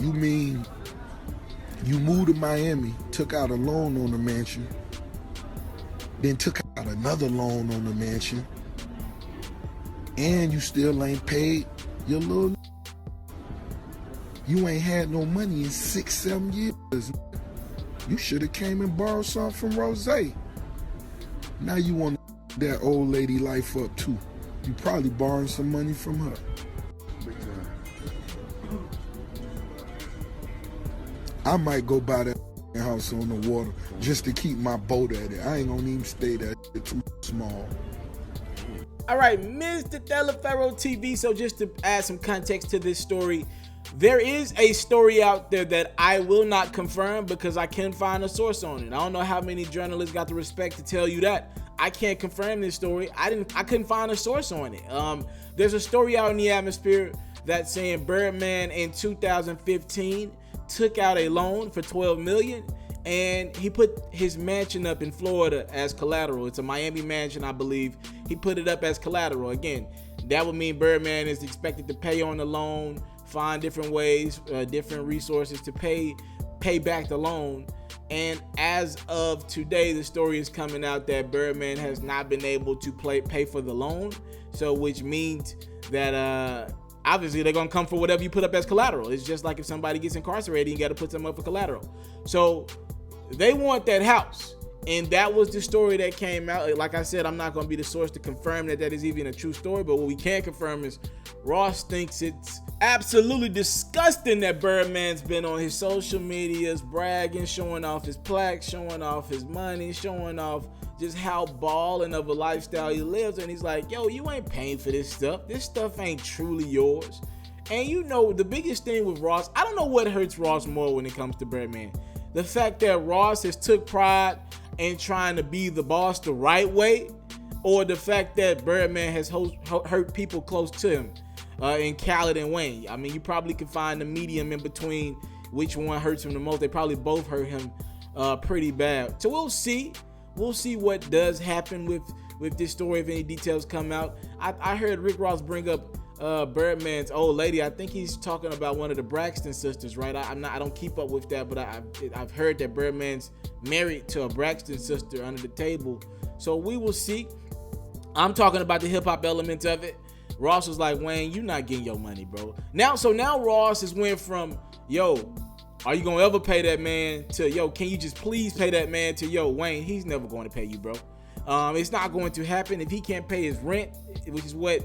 You mean you moved to Miami, took out a loan on the mansion, then took out another loan on the mansion, and you still ain't paid your little. You ain't had no money in 6-7 years. You should have came and borrowed something from Rose. Now you want that old lady life up too. You probably borrowing some money from her. I might go buy that house on the water just to keep my boat at it. I ain't gonna even stay that too small. All right, Mr. TALIAFERRO TV. So just to add some context to this story, there is a story out there that I will not confirm because I can't find a source on it. I don't know how many journalists got the respect to tell you that. I can't confirm this story. I couldn't find a source on it. There's a story out in the atmosphere that's saying Birdman in 2015 took out a loan for $12 million and he put his mansion up in Florida as collateral. It's a Miami mansion, I believe. He put it up as collateral. Again, that would mean Birdman is expected to pay on the loan, find different ways, different resources to pay back the loan. And as of today, the story is coming out that Birdman has not been able to pay for the loan. So which means that obviously they're gonna come for whatever you put up as collateral. It's just like if somebody gets incarcerated, you got to put something up for collateral. So they want that house. And that was the story that came out. Like I said, I'm not going to be the source to confirm that is even a true story. But what we can confirm is Ross thinks it's absolutely disgusting that Birdman's been on his social medias bragging, showing off his plaques, showing off his money, showing off just how balling of a lifestyle he lives. And he's like, yo, you ain't paying for this stuff. This stuff ain't truly yours. And you know, the biggest thing with Ross, I don't know what hurts Ross more when it comes to Birdman. The fact that Ross has took pride in trying to be the boss the right way, or the fact that Birdman has hurt people close to him in Khaled and Wayne. I mean, you probably can find the medium in between which one hurts him the most. They probably both hurt him pretty bad. So we'll see. We'll see what does happen with this story if any details come out. I heard Rick Ross bring up Birdman's old lady. I think he's talking about one of the Braxton sisters, right? I don't keep up with that, but I've heard that Birdman's married to a Braxton sister under the table. So we will see. I'm talking about the hip hop elements of it. Ross was like, Wayne, you not getting your money, bro. Now Ross has went from, yo, are you gonna ever pay that man, to, yo, can you just please pay that man, to, yo, Wayne, he's never going to pay you, bro. It's not going to happen if he can't pay his rent, which is what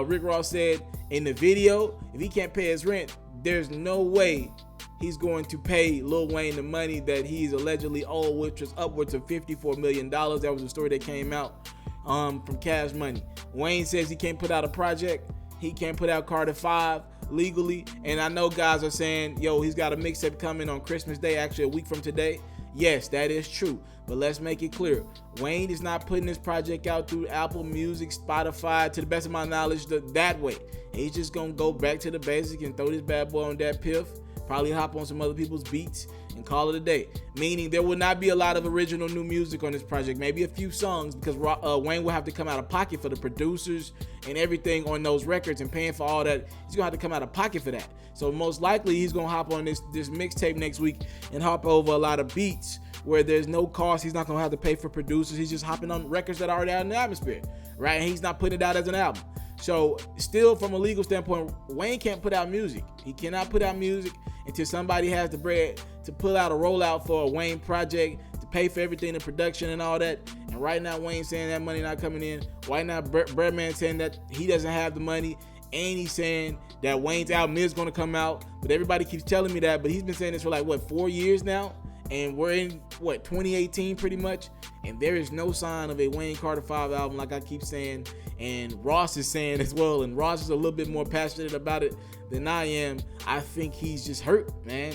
Rick Ross said in the video. If he can't pay his rent, there's no way he's going to pay Lil Wayne the money that he's allegedly owed, which was upwards of $54 million. That was a story that came out from Cash Money. Wayne says he can't put out a project. He can't put out Carter 5 legally. And I know guys are saying, yo, he's got a mixtape coming on Christmas Day, actually a week from today. Yes, that is true. But let's make it clear. Wayne is not putting this project out through Apple Music, Spotify, to the best of my knowledge, that way. He's just going to go back to the basic and throw this bad boy on that piff. Probably hop on some other people's beats and call it a day. Meaning there will not be a lot of original new music on this project. Maybe a few songs, because Wayne will have to come out of pocket for the producers and everything on those records, and paying for all that. He's going to have to come out of pocket for that. So most likely he's going to hop on this mixtape next week and hop over a lot of beats where there's no cost. He's not going to have to pay for producers. He's just hopping on records that are already out in the atmosphere, right? And he's not putting it out as an album. So still, from a legal standpoint, Wayne can't put out music. He cannot put out music until somebody has the bread to pull out a rollout for a Wayne project, to pay for everything, the production and all that. And right now, Wayne's saying that money not coming in. Right now, Birdman saying that he doesn't have the money. And he's saying that Wayne's album is going to come out. But everybody keeps telling me that. But he's been saying this for like, 4 years now? And we're in, 2018 pretty much? And there is no sign of a Wayne Carter 5 album, like I keep saying. And Ross is saying as well. And Ross is a little bit more passionate about it than I am. I think he's just hurt, man.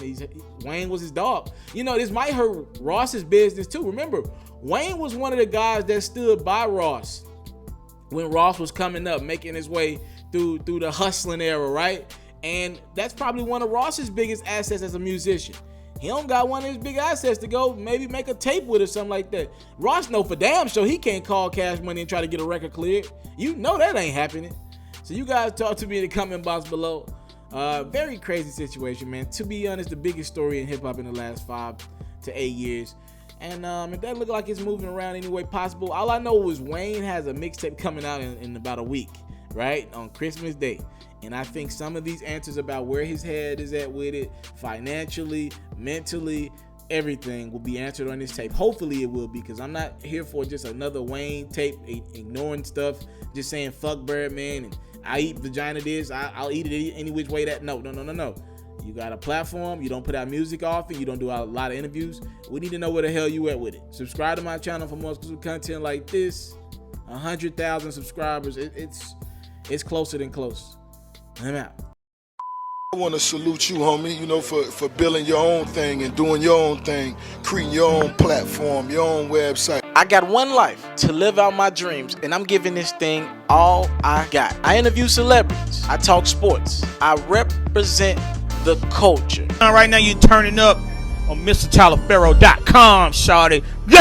Wayne was his dog. You know, this might hurt Ross's business too. Remember, Wayne was one of the guys that stood by Ross when Ross was coming up, making his way through the hustling era, right? And that's probably one of Ross's biggest assets as a musician. He don't got one of his big assets to go maybe make a tape with or something like that. Ross know for damn sure he can't call Cash Money and try to get a record cleared. You know that ain't happening. So you guys talk to me in the comment box below. Very crazy situation, man. To be honest, the biggest story in hip hop in the last 5 to 8 years. And it doesn't look like it's moving around any way possible. All I know was Wayne has a mixtape coming out in about a week, right? On Christmas Day. And I think some of these answers about where his head is at with it, financially, mentally, everything will be answered on this tape. Hopefully it will be, because I'm not here for just another Wayne tape, ignoring stuff, just saying fuck Birdman and I eat vagina this, I'll eat it any which way that. No. You got a platform, you don't put out music often, you don't do a lot of interviews. We need to know where the hell you at with it. Subscribe to my channel for more exclusive content like this. 100,000 subscribers, it's closer than close. I'm out. I want to salute you, homie, you know, for building your own thing and doing your own thing, creating your own platform, your own website. I got one life to live out my dreams, and I'm giving this thing all I got. I interview celebrities. I talk sports. I represent the culture. Right now you're turning up on MrTaliaferro.com, shawty. Yeah!